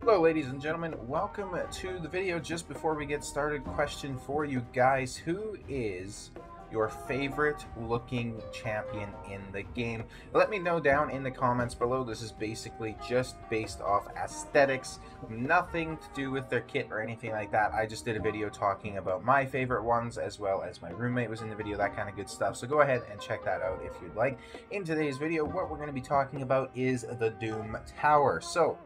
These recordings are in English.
Hello ladies and gentlemen, welcome to the video. Just before we get started, question for you guys: who is your favorite looking champion in the game? Let me know down in the comments below. This is basically just based off aesthetics, nothing to do with their kit or anything like that. I just did a video talking about my favorite ones, as well as my roommate was in the video, that kind of good stuff. So go ahead and check that out if you'd like. In today's video, what we're going to be talking about is the Doom Tower. So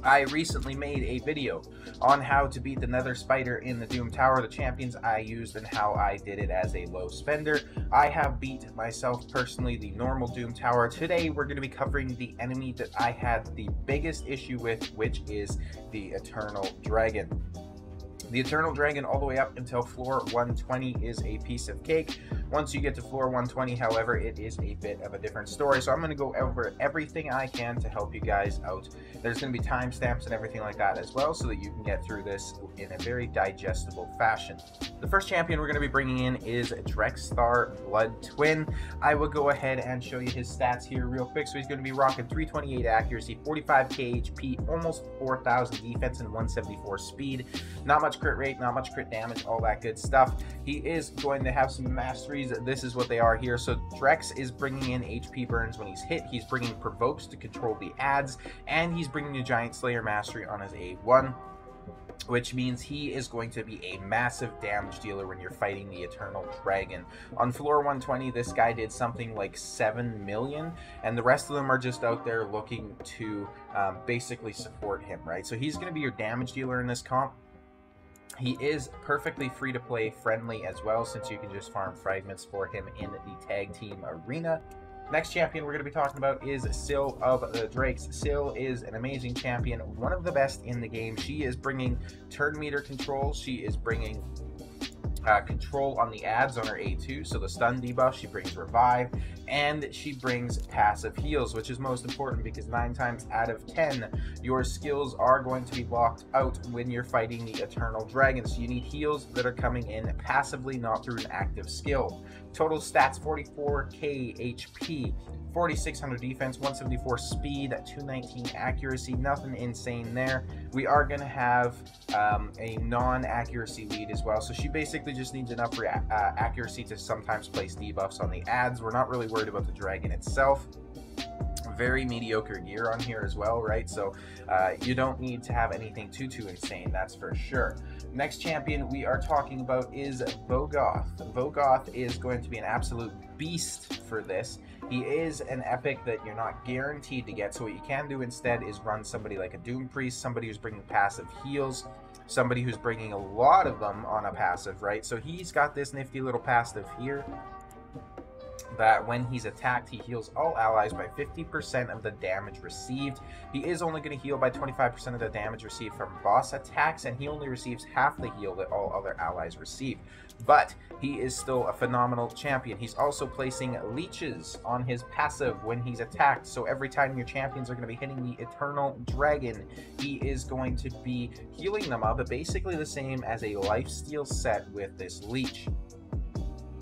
I recently made a video on how to beat the Nether Spider in the Doom Tower, the champions I used, and how I did it as a low spender. I have beat myself personally the normal Doom Tower. Today we're going to be covering the enemy that I had the biggest issue with, which is the Eternal Dragon. The Eternal Dragon all the way up until floor 120 is a piece of cake. Once you get to floor 120, however, it is a bit of a different story. So I'm going to go over everything I can to help you guys out. There's going to be timestamps and everything like that as well, so that you can get through this in a very digestible fashion. The first champion we're going to be bringing in is Drexthar BloodTwin. I will go ahead and show you his stats here real quick. So he's going to be rocking 328 accuracy, 45k HP, almost 4,000 defense, and 174 speed. Not much crit rate, not much crit damage, all that good stuff. He is going to have some masteries. This is what they are here. So Drex is bringing in HP burns when he's hit. He's bringing provokes to control the ads, and he's bringing a Giant Slayer mastery on his A1, which means he is going to be a massive damage dealer when you're fighting the Eternal Dragon. On floor 120, this guy did something like 7 million, and the rest of them are just out there looking to basically support him, right? So he's going to be your damage dealer in this comp. He is perfectly free to play friendly as well, since you can just farm fragments for him in the tag team arena. Next champion we're going to be talking about is Scyl of the Drakes. Scyl is an amazing champion, one of the best in the game. She is bringing turn meter control. She is bringing control on the ads on her A2, so the stun debuff. She brings revive, and she brings passive heals, which is most important because 9 times out of 10 your skills are going to be locked out when you're fighting the Eternal Dragon. So you need heals that are coming in passively, not through an active skill. Total stats: 44k HP, 4600 defense, 174 speed, 219 accuracy. Nothing insane there. We are going to have a non-accuracy lead as well, so she basically just needs enough accuracy to sometimes place debuffs on the ads. We're not really worried about the dragon itself. Very mediocre gear on here as well, right? So you don't need to have anything too insane, that's for sure. Next champion we are talking about is Vogoth. Vogoth is going to be an absolute beast for this. He is an epic that you're not guaranteed to get, so what you can do instead is run somebody like a Doom Priest, somebody who's bringing passive heals, somebody who's bringing a lot of them on a passive, right? So he's got this nifty little passive here that when he's attacked, he heals all allies by 50% of the damage received. He is only going to heal by 25% of the damage received from boss attacks, and he only receives half the heal that all other allies receive. But he is still a phenomenal champion. He's also placing leeches on his passive when he's attacked, so every time your champions are going to be hitting the Eternal Dragon, he is going to be healing them up, basically the same as a lifesteal set with this leech.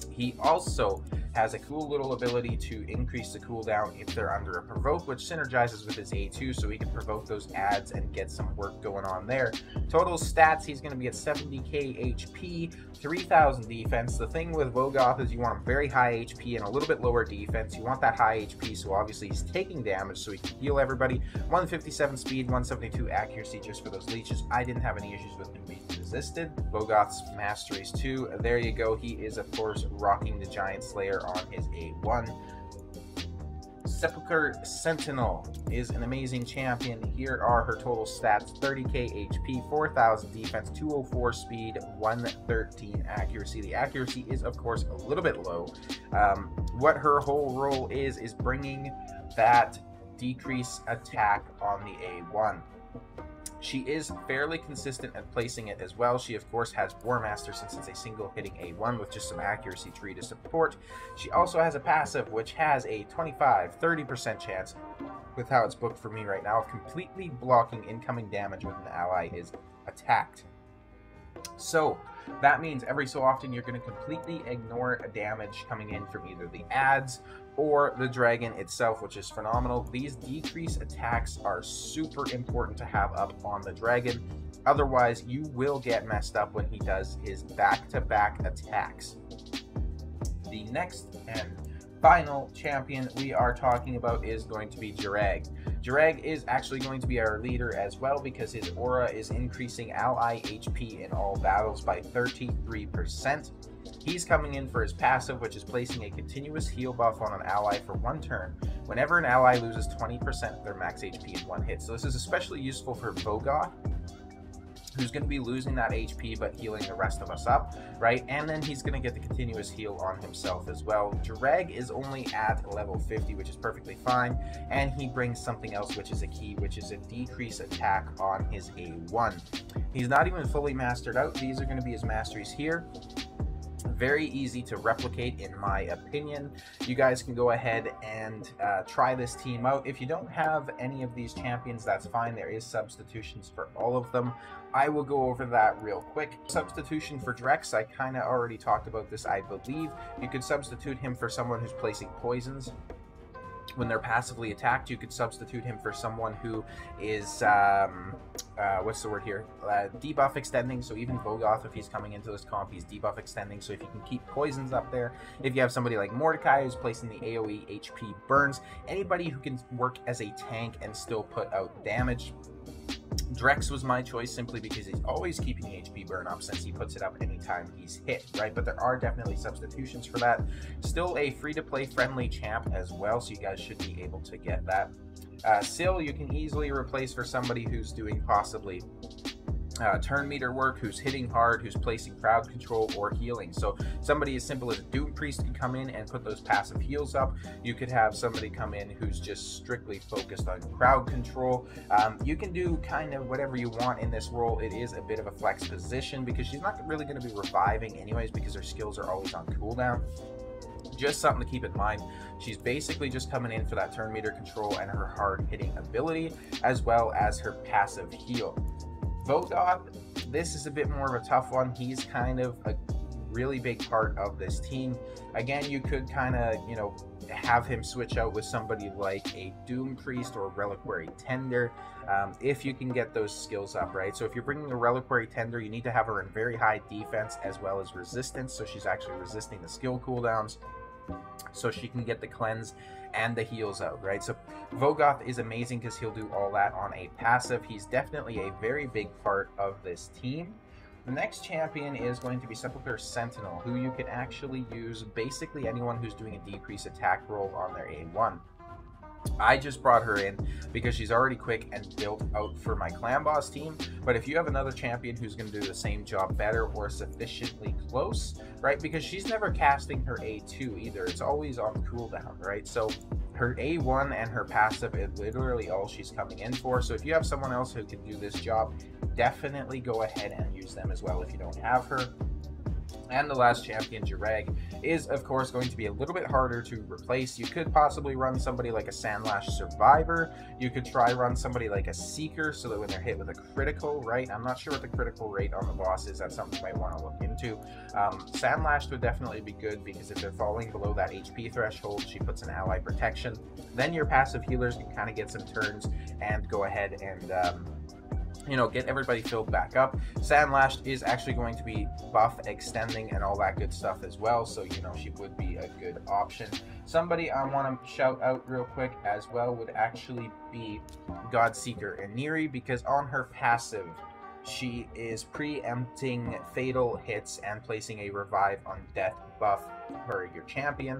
He also has a cool little ability to increase the cooldown if they're under a provoke, which synergizes with his A2, so he can provoke those ads and get some work going on there. Total stats: he's going to be at 70k HP, 3000 defense. The thing with Vogoth is you want him very high HP and a little bit lower defense. You want that high HP, so obviously he's taking damage, so he can heal everybody. 157 speed, 172 accuracy just for those leeches. I didn't have any issues with him being resisted. Vogoth's masteries too. There you go. He is, of course, rocking the Giant Slayer on his A1. Sepulcher Sentinel is an amazing champion. Here are her total stats: 30k HP, 4000 defense, 204 speed, 113 accuracy. The accuracy is, of course, a little bit low. What her whole role is bringing that decrease attack on the A1. She is fairly consistent at placing it as well. She, of course, has War Master, since it's a single hitting A1 with just some accuracy tree to support. She also has a passive which has a 25-30% chance, with how it's booked for me right now, of completely blocking incoming damage when an ally is attacked. So that means every so often you're going to completely ignore a damage coming in from either the ads or the dragon itself, which is phenomenal. These decrease attacks are super important to have up on the dragon. Otherwise, you will get messed up when he does his back-to-back attacks. The next and final champion we are talking about is going to be Jareg. Jareg is actually going to be our leader as well because his aura is increasing ally HP in all battles by 33%. He's coming in for his passive, which is placing a continuous heal buff on an ally for 1 turn whenever an ally loses 20% of their max HP in 1 hit. So this is especially useful for Vogoth, who's going to be losing that HP but healing the rest of us up, right? And then he's going to get the continuous heal on himself as well. Jareg is only at level 50, which is perfectly fine, and he brings something else, which is a key, which is a decrease attack on his A1. He's not even fully mastered out. These are going to be his masteries here. Very easy to replicate in my opinion. You guys can go ahead and try this team out. If you don't have any of these champions, that's fine. There is substitutions for all of them. I will go over that real quick. Substitution for Drex, I kind of already talked about this, I believe. You could substitute him for someone who's placing poisons. When they're passively attacked, you could substitute him for someone who is, what's the word here? Debuff extending. So even Vogoth, if he's coming into this comp, he's debuff extending. So if you can keep poisons up there, if you have somebody like Mordecai who's placing the AoE HP burns, anybody who can work as a tank and still put out damage. Drex was my choice simply because he's always keeping the HP burn up since he puts it up anytime he's hit, right? But there are definitely substitutions for that. Still a free-to-play friendly champ as well, so you guys should be able to get that. Scyl, you can easily replace for somebody who's doing possibly turn meter work, who's hitting hard, who's placing crowd control or healing. So somebody as simple as a Doom Priest can come in and put those passive heals up. You could have somebody come in who's just strictly focused on crowd control. You can do kind of whatever you want in this role. It is a bit of a flex position because she's not really going to be reviving anyways because her skills are always on cooldown. Just something to keep in mind. She's basically just coming in for that turn meter control and her hard hitting ability, as well as her passive heal. Vogoth, this is a bit more of a tough one. He's kind of a really big part of this team. Again, you could kind of, you know, have him switch out with somebody like a Doom Priest or a Reliquary Tender, if you can get those skills up, right? So if you're bringing a Reliquary Tender, you need to have her in very high defense as well as resistance, so she's actually resisting the skill cooldowns, so she can get the cleanse and the heals out, right? So Vogoth is amazing because he'll do all that on a passive. He's definitely a very big part of this team. The next champion is going to be Sepulcher Sentinel, who you can actually use basically anyone who's doing a decrease attack roll on their A1. I just brought her in because she's already quick and built out for my clan boss team, but if you have another champion who's going to do the same job better or sufficiently close, right, because she's never casting her A2 either, it's always on cooldown, right? So her A1 and her passive is literally all she's coming in for. So if you have someone else who can do this job, definitely go ahead and use them as well if you don't have her. And the last champion, Jareg, is of course going to be a little bit harder to replace. You could possibly run somebody like a Sandlash Survivor. You could try run somebody like a Seeker so that when they're hit with a critical, right? I'm not sure what the critical rate on the boss is. That's something you might want to look into. Sandlash would definitely be good because if they're falling below that HP threshold, she puts an ally protection. Then your passive healers can kind of get some turns and go ahead and you know, get everybody filled back up. Sandlash is actually going to be buff extending and all that good stuff as well, so you know she would be a good option. Somebody I want to shout out real quick as well would actually be Godseeker Iniri, because on her passive she is preempting fatal hits and placing a revive on death buff for your champion.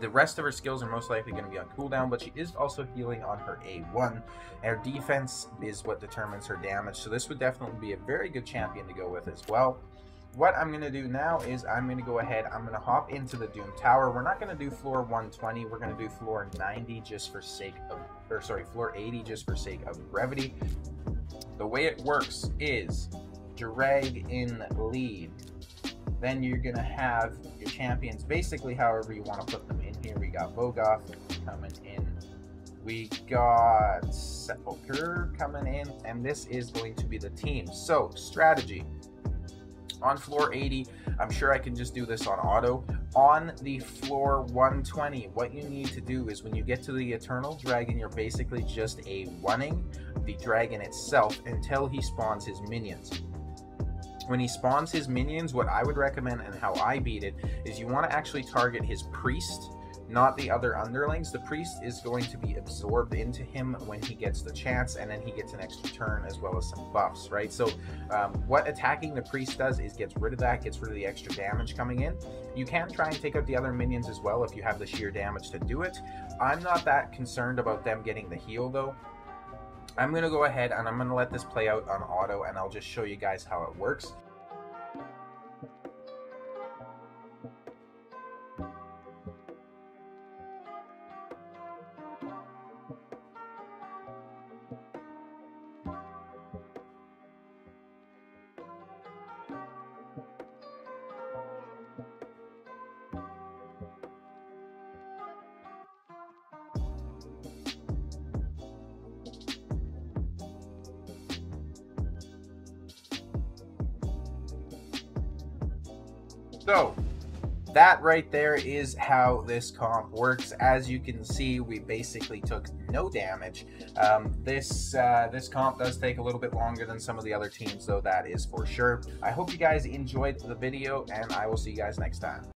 The rest of her skills are most likely going to be on cooldown, but she is also healing on her A1. Her defense is what determines her damage, so this would definitely be a very good champion to go with as well. What I'm going to do now is I'm going to go ahead, I'm going to hop into the Doom Tower. We're not going to do floor 120, we're going to do floor 90 just for sake of, or sorry, floor 80 just for sake of brevity. The way it works is Jareg in lead. Then you're going to have your champions basically however you want to put them in here. We got Vogoth coming in. We got Sepulcher coming in. And this is going to be the team. So, strategy. On floor 80, I'm sure I can just do this on auto, On the floor 120, what you need to do is when you get to the Eternal Dragon, you're basically just A1ing the dragon itself until he spawns his minions. When he spawns his minions, what I would recommend and how I beat it is you want to actually target his priest, not the other underlings. The priest is going to be absorbed into him when he gets the chance, and then he gets an extra turn as well as some buffs, right? So what attacking the priest does is gets rid of that, gets rid of the extra damage coming in. You can try and take out the other minions as well if you have the sheer damage to do it. I'm not that concerned about them getting the heal though. I'm going to go ahead and I'm going to let this play out on auto, and I'll just show you guys how it works. So that right there is how this comp works. As you can see, we basically took no damage. This comp does take a little bit longer than some of the other teams, though, that is for sure. I hope you guys enjoyed the video, and I will see you guys next time.